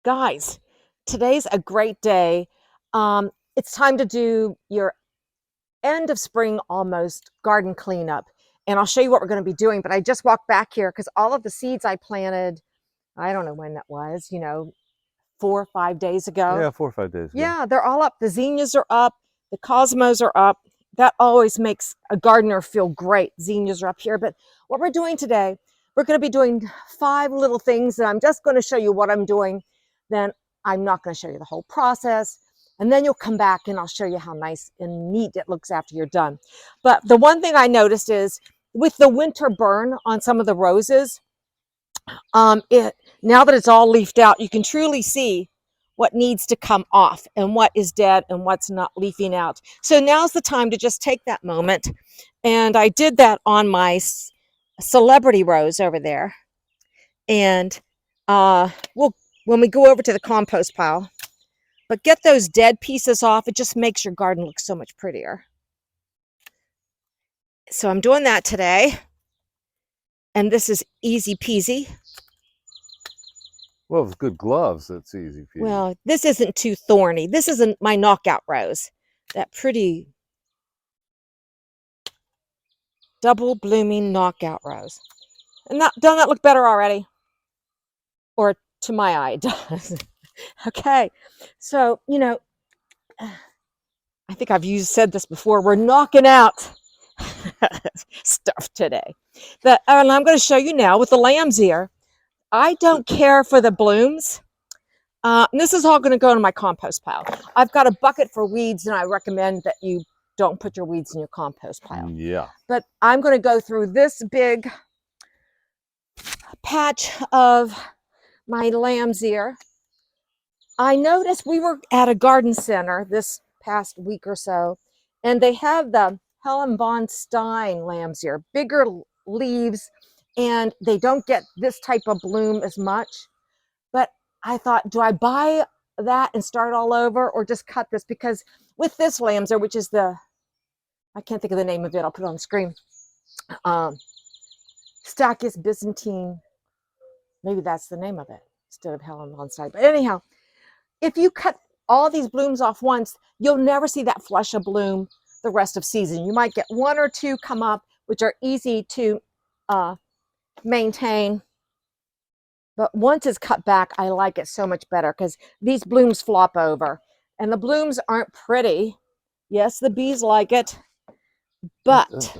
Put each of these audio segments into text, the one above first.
Guys, today's a great day. It's time to do your end of spring almost garden cleanup. And I'll show you what we're going to be doing. But I just walked back here because all of the seeds I planted, I don't know when that was, 4 or 5 days ago. Yeah, 4 or 5 days ago. Yeah, they're all up. The zinnias are up. The cosmos are up. That always makes a gardener feel great. Zinnias are up here. But what we're doing today, we're going to be doing 5 little things. And I'm just going to show you what I'm doing. Then I'm not going to show you the whole process. And then you'll come back and I'll show you how nice and neat it looks after you're done. But the one thing I noticed is with the winter burn on some of the roses, now that it's all leafed out, you can truly see what needs to come off and what is dead and what's not leafing out. So now's the time to just take that moment. And I did that on my celebrity rose over there. And when we go over to the compost pile, but get those dead pieces off. It just makes your garden look so much prettier. So I'm doing that today. And this is easy peasy. Well, with good gloves, it's easy peasy. Well, this isn't too thorny. This isn't my knockout rose. That pretty double blooming knockout rose. And doesn't that look better already? Or to my eye, it does. Okay. So, I think I've said this before. We're knocking out stuff today. And I'm going to show you now with the lamb's ear. I don't care for the blooms. And this is all going to go in my compost pile. I've got a bucket for weeds, and I recommend that you don't put your weeds in your compost pile. Yeah. But I'm going to go through this big patch of my lamb's ear. I noticed we were at a garden center this past week or so, and they have the Helen von Stein lamb's ear, bigger leaves, and they don't get this type of bloom as much. But I thought, do I buy that and start all over or just cut this? Because with this lamb's ear, which is I can't think of the name of it, I'll put it on the screen. Stachys Byzantine, maybe that's the name of it instead of Helen von Stein. But anyhow, if you cut all these blooms off once, you'll never see that flush of bloom the rest of season. You might get 1 or 2 come up, which are easy to maintain. But once it's cut back, I like it so much better because these blooms flop over. And the blooms aren't pretty. Yes, the bees like it. But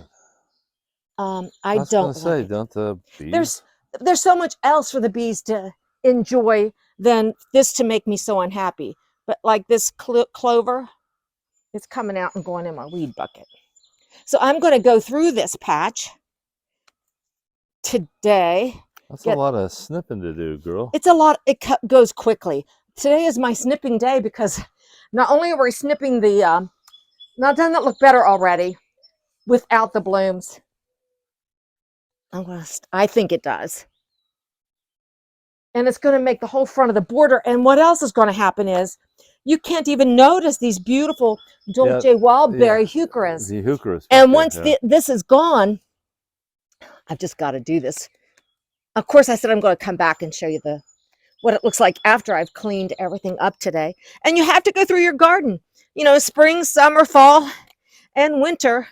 I don't say, like it. don't the bees? There's so much else for the bees to enjoy than this to make me so unhappy. But like this clover, it's coming out and going in my weed bucket. So I'm going to go through this patch today. That's a lot of snipping to do, girl. It's a lot. It goes quickly. Today is my snipping day because not only are we snipping the, now doesn't it look better already without the blooms? I think it does. And it's going to make the whole front of the border. And what else is going to happen is you can't even notice these beautiful Dolce Wildberry heucheras. The heucheras. And once this is gone, I've just got to do this. Of course, I said I'm going to come back and show you what it looks like after I've cleaned everything up today. And you have to go through your garden, spring, summer, fall, and winter,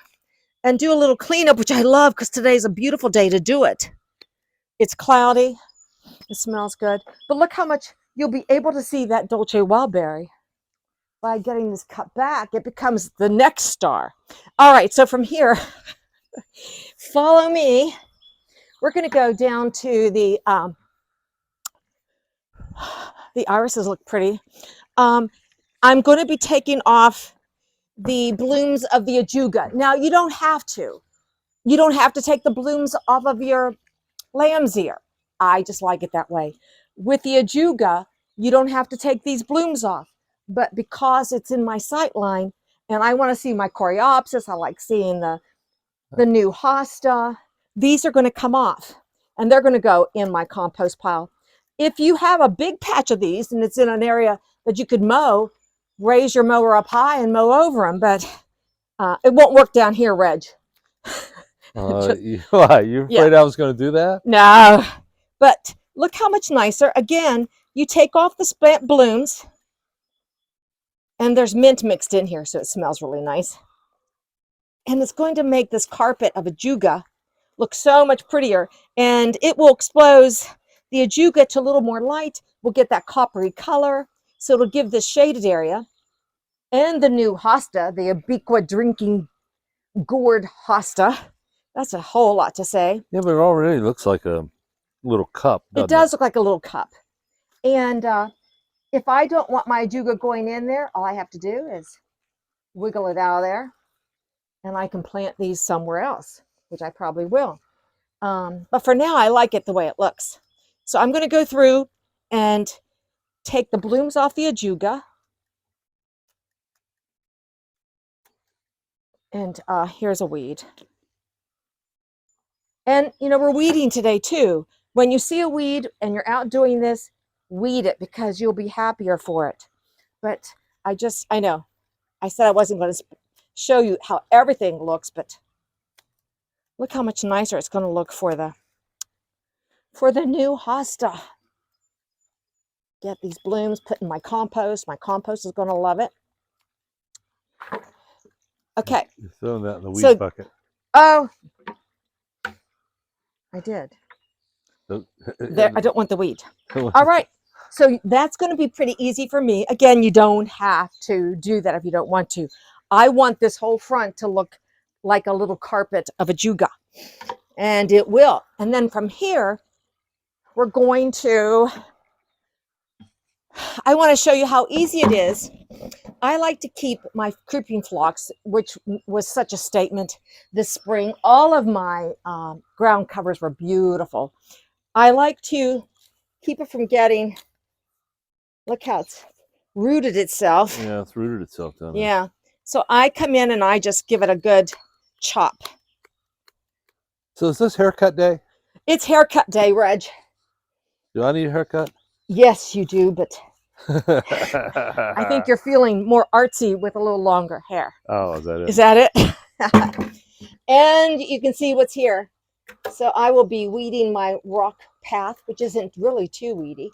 and do a little cleanup, which I love because today's a beautiful day to do it. It's cloudy. It smells good. But look how much you'll be able to see that Dolce Wildberry. By getting this cut back, it becomes the next star. All right, so from here, follow me. We're going to go down to the irises look pretty. I'm going to be taking off the blooms of the ajuga. Now, you don't have to. You don't have to take the blooms off of your lamb's ear. I just like it that way. With the ajuga, you don't have to take these blooms off. But because it's in my sight line, and I want to see my coreopsis, I like seeing the new hosta, these are going to come off. And they're going to go in my compost pile. If you have a big patch of these, and it's in an area that you could mow, raise your mower up high and mow over them. But it won't work down here, Reg. You afraid I was going to do that? No. But look how much nicer. Again, you take off the spent blooms, and there's mint mixed in here, so it smells really nice. And it's going to make this carpet of ajuga look so much prettier, and it will expose the ajuga to a little more light. We'll get that coppery color, so it'll give this shaded area. And the new hosta, the Ubiqua drinking gourd hosta. That's a whole lot to say. Yeah, but it already looks like a little cup. It does look like a little cup. And if I don't want my ajuga going in there, all I have to do is wiggle it out of there, and I can plant these somewhere else, which I probably will. But for now, I like it the way it looks. So I'm going to go through and take the blooms off the ajuga. And here's a weed. And, you know, we're weeding today too. When you see a weed and you're out doing this, weed it, because you'll be happier for it. But I know, I said I wasn't going to show you how everything looks, but look how much nicer it's going to look for the new hosta. Get these blooms, put in my compost. My compost is going to love it. Okay. You're throwing that in the weed bucket. Oh, I did. There, I don't want the weed. All right. So that's going to be pretty easy for me. Again, you don't have to do that if you don't want to. I want this whole front to look like a little carpet of ajuga, and it will. And then from here, we're going to, I want to show you how easy it is. I like to keep my creeping phlox, which was such a statement this spring. All of my ground covers were beautiful. I like to keep it from getting, look how it's rooted itself. Yeah, it's rooted itself down there. Yeah. So I come in and I just give it a good chop. So is this haircut day? It's haircut day, Reg. Do I need a haircut? Yes, you do, but I think you're feeling more artsy with a little longer hair. Oh, is that it? Is that it? And you can see what's here. So I will be weeding my rock path, which isn't really too weedy.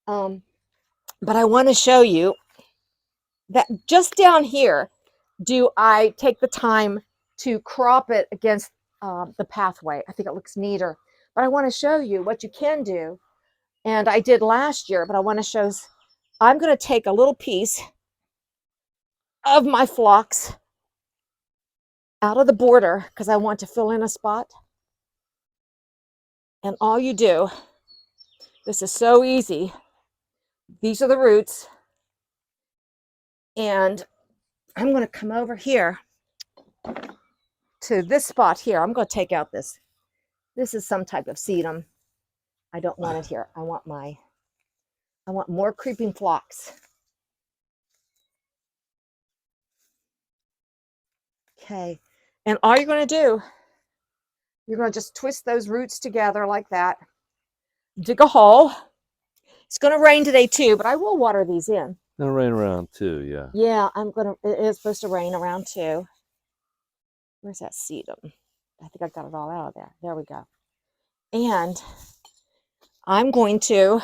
But I want to show you that just down here, do I take the time to crop it against the pathway. I think it looks neater. But I want to show you what you can do. And I did last year, but I want to show, I'm going to take a little piece of my phlox out of the border because I want to fill in a spot. And all you do, this is so easy. These are the roots. And I'm going to come over here to this spot here. I'm going to take out this. This is some type of sedum. I don't want it here. I want more creeping phlox. Okay. And all you're going to do, you're going to just twist those roots together like that. Dig a hole. It's going to rain today too, but I will water these in. It'll rain around too, yeah. Yeah, it is supposed to rain around too. Where's that sedum? I think I got it all out of there. There we go. And I'm going to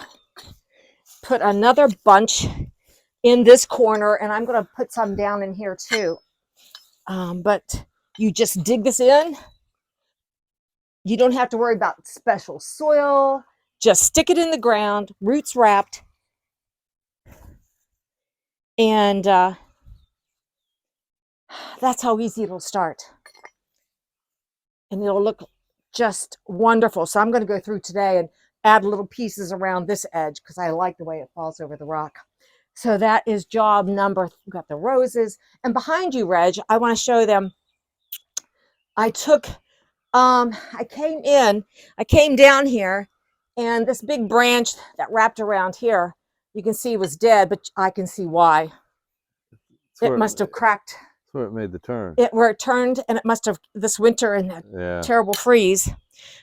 put another bunch in this corner, and I'm going to put some down in here too. But you just dig this in. You don't have to worry about special soil. Just stick it in the ground, roots wrapped. And that's how easy it'll start. And it'll look just wonderful. So I'm going to go through today and add little pieces around this edge because I like the way it falls over the rock. So that is job number. We've got the roses. And behind you, Reg, I want to show them. I took, I came down here, and this big branch that wrapped around here, you can see was dead, but I can see why. It must have cracked. That's where it made the turn. Where it turned, and it must have this winter in that terrible freeze.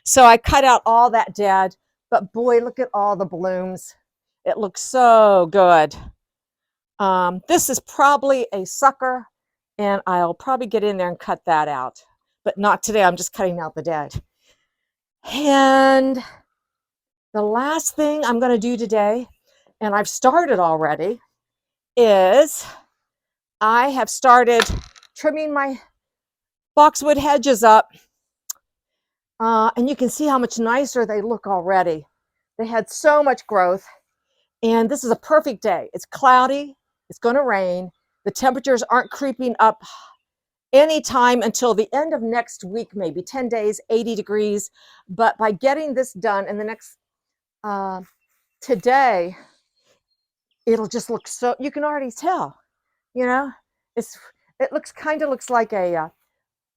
So I cut out all that dead, but boy, look at all the blooms. It looks so good. This is probably a sucker, and I'll probably get in there and cut that out, but not today. I'm just cutting out the dead. And the last thing I'm going to do today and I've started already, is I have started trimming my boxwood hedges up. And you can see how much nicer they look already. They had so much growth. And this is a perfect day. It's cloudy. It's going to rain. The temperatures aren't creeping up anytime until the end of next week, maybe 10 days, 80 degrees. But by getting this done in the next today, it'll just look so, you can already tell, you know, it looks like a,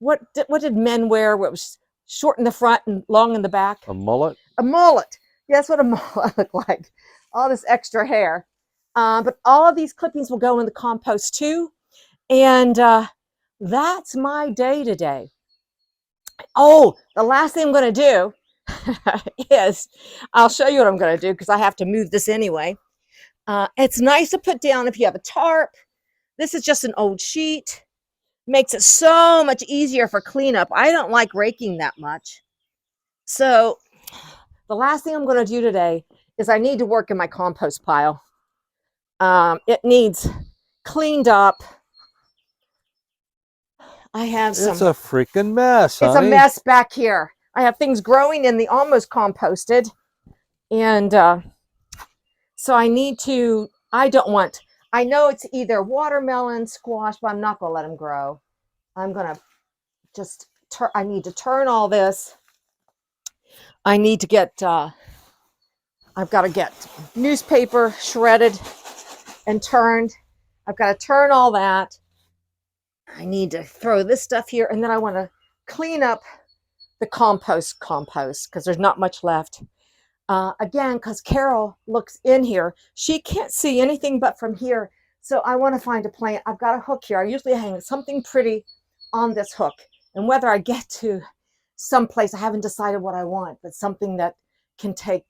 what did men wear? What was short in the front and long in the back? A mullet? A mullet. Yeah, that's what a mullet looked like. All this extra hair. But all of these clippings will go in the compost too. And that's my day today. Oh, the last thing I'm going to do is, I'll show you what I'm going to do because I have to move this anyway. It's nice to put down if you have a tarp. This is just an old sheet. Makes it so much easier for cleanup. I don't like raking that much. So the last thing I'm going to do today is I need to work in my compost pile. It needs cleaned up. I have some. It's a freaking mess, honey. It's a mess back here. I have things growing in the almost composted. And so I need to, I know it's either watermelon, squash, but I'm not going to let them grow. I'm going to just, I need to turn all this. I need to get, I've got to get newspaper shredded and turned. I've got to turn all that. I need to throw this stuff here, and then I want to clean up the compost because there's not much left. Again, because Carol looks in here, she can't see anything but from here. So I want to find a plant. I've got a hook here. I usually hang something pretty on this hook, and whether I get to someplace, I haven't decided what I want, but something that can take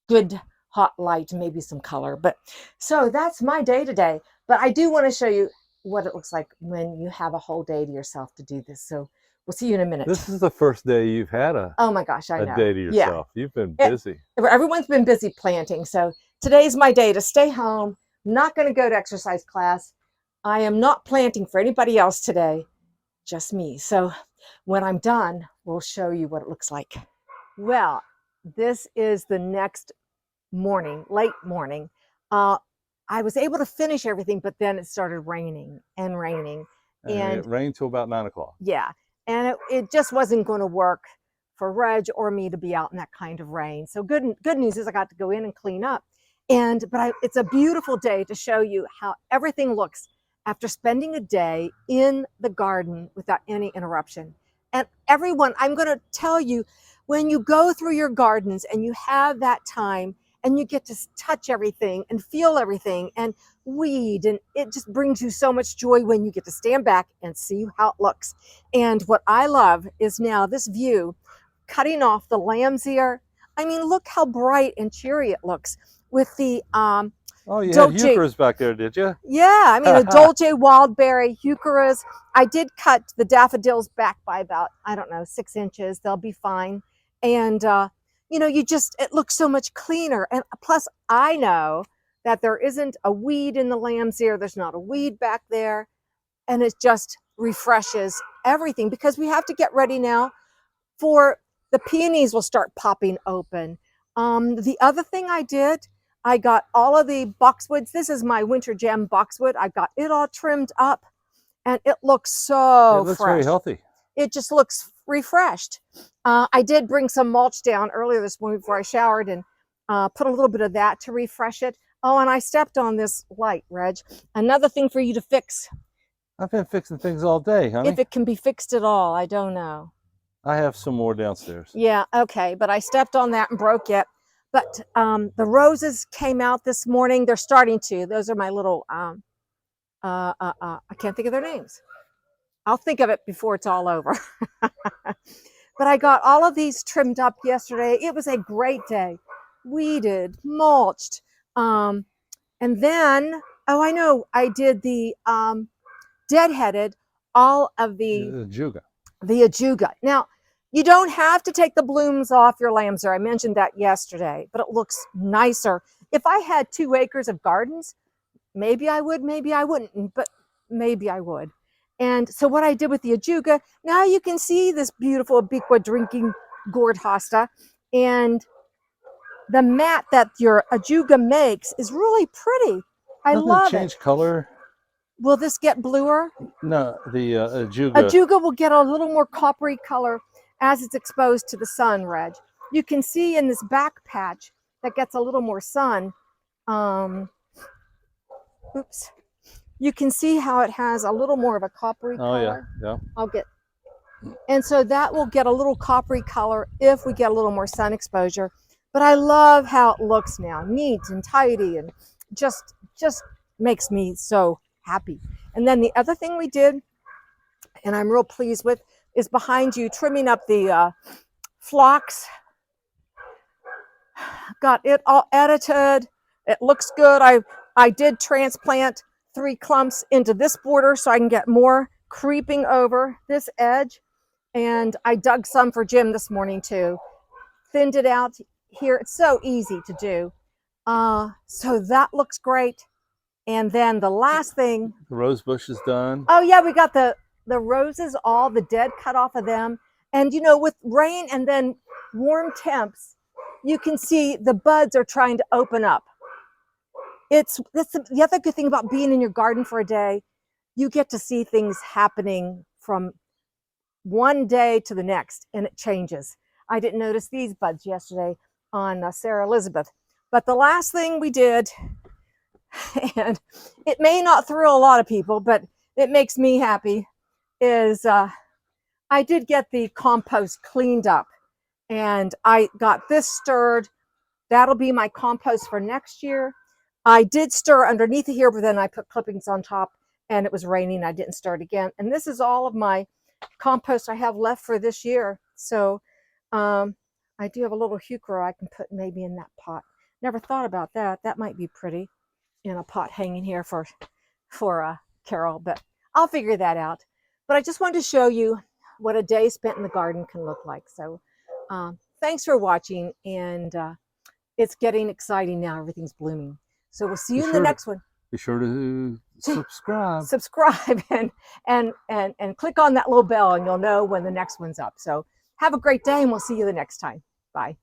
good hot light, maybe some color. But so that's my day today. But I do want to show you what it looks like when you have a whole day to yourself to do this. So we'll see you in a minute. This is the first day you've had oh my gosh, I know. a day to yourself. Yeah. You've been busy. Everyone's been busy planting. So today's my day to stay home. I'm not going to go to exercise class. I am not planting for anybody else today, just me. So when I'm done, we'll show you what it looks like. Well, this is the next morning, late morning. I was able to finish everything, but then it started raining and raining. And it rained till about 9 o'clock. Yeah. And it just wasn't going to work for Reg or me to be out in that kind of rain. So good news is I got to go in and clean up. But it's a beautiful day to show you how everything looks after spending a day in the garden without any interruption. And everyone, I'm going to tell you, when you go through your gardens and you have that time and you get to touch everything and feel everything and weed, and it just brings you so much joy when you get to stand back and see how it looks. And what I love is now this view, cutting off the lamb's ear. I mean, look how bright and cheery it looks with the oh, you had heucheras back there, did you? Yeah, I mean, the Dolce wildberry heucheras. I did cut the daffodils back by about, I don't know, 6 inches. They'll be fine. And, you know, it looks so much cleaner. And plus, I know that there isn't a weed in the lamb's ear. There's not a weed back there. And it just refreshes everything because we have to get ready now for the peonies will start popping open. The other thing I did, I got all of the boxwoods. This is my winter gem boxwood. I got it all trimmed up and it looks so fresh. It looks very healthy. It just looks refreshed. I did bring some mulch down earlier this morning before I showered and put a little bit of that to refresh it. Oh, and I stepped on this light, Reg. Another thing for you to fix. I've been fixing things all day, honey. If it can be fixed at all, I don't know. I have some more downstairs. Yeah, okay, but I stepped on that and broke it. But the roses came out this morning. They're starting to. Those are my little, I can't think of their names. I'll think of it before it's all over. But I got all of these trimmed up yesterday. It was a great day. Weeded, mulched. And then, oh, I know, I did the deadheaded, all of the ajuga. The ajuga. Now, you don't have to take the blooms off your lamb's ear. I mentioned that yesterday, but it looks nicer If I had 2 acres of gardens, maybe I would, maybe I wouldn't, but maybe I would. And so what I did with the ajuga, now you can see this beautiful Ubiqua drinking gourd hosta. And the mat that your ajuga makes is really pretty. I Doesn't it love it. change color? Will this get bluer? No, the ajuga. Ajuga will get a little more coppery color as it's exposed to the sun, Reg. You can see in this back patch that gets a little more sun. Oops. You can see how it has a little more of a coppery color. Yeah. And so that will get a little coppery color if we get a little more sun exposure. But I love how it looks now, neat and tidy, and just makes me so happy. And then the other thing we did, and I'm real pleased with, is behind you, trimming up the phlox. Got it all edited. It looks good. I did transplant 3 clumps into this border so I can get more creeping over this edge. And I dug some for Jim this morning too. Thinned it out here. It's so easy to do. So that looks great. And then the last thing. The rose bush is done. Oh yeah, we got the roses, all the dead cut off of them. And you know, with rain and then warm temps, you can see the buds are trying to open up. That's the other good thing about being in your garden for a day. You get to see things happening from one day to the next, and it changes. I didn't notice these buds yesterday on Sarah Elizabeth. But the last thing we did, and it may not thrill a lot of people, but it makes me happy, is I did get the compost cleaned up. And I got this stirred. That'll be my compost for next year. I did stir underneath it here, but then I put clippings on top, and it was raining. I didn't stir it again. And this is all of my compost I have left for this year. So I do have a little heuchera I can put maybe in that pot. Never thought about that. That might be pretty in a pot hanging here for Carol, but I'll figure that out. But I just wanted to show you what a day spent in the garden can look like. So thanks for watching, and it's getting exciting now. Everything's blooming. So we'll see you in the next one. Be sure to subscribe. Subscribe and click on that little bell, and you'll know when the next one's up. So have a great day, and we'll see you the next time. Bye.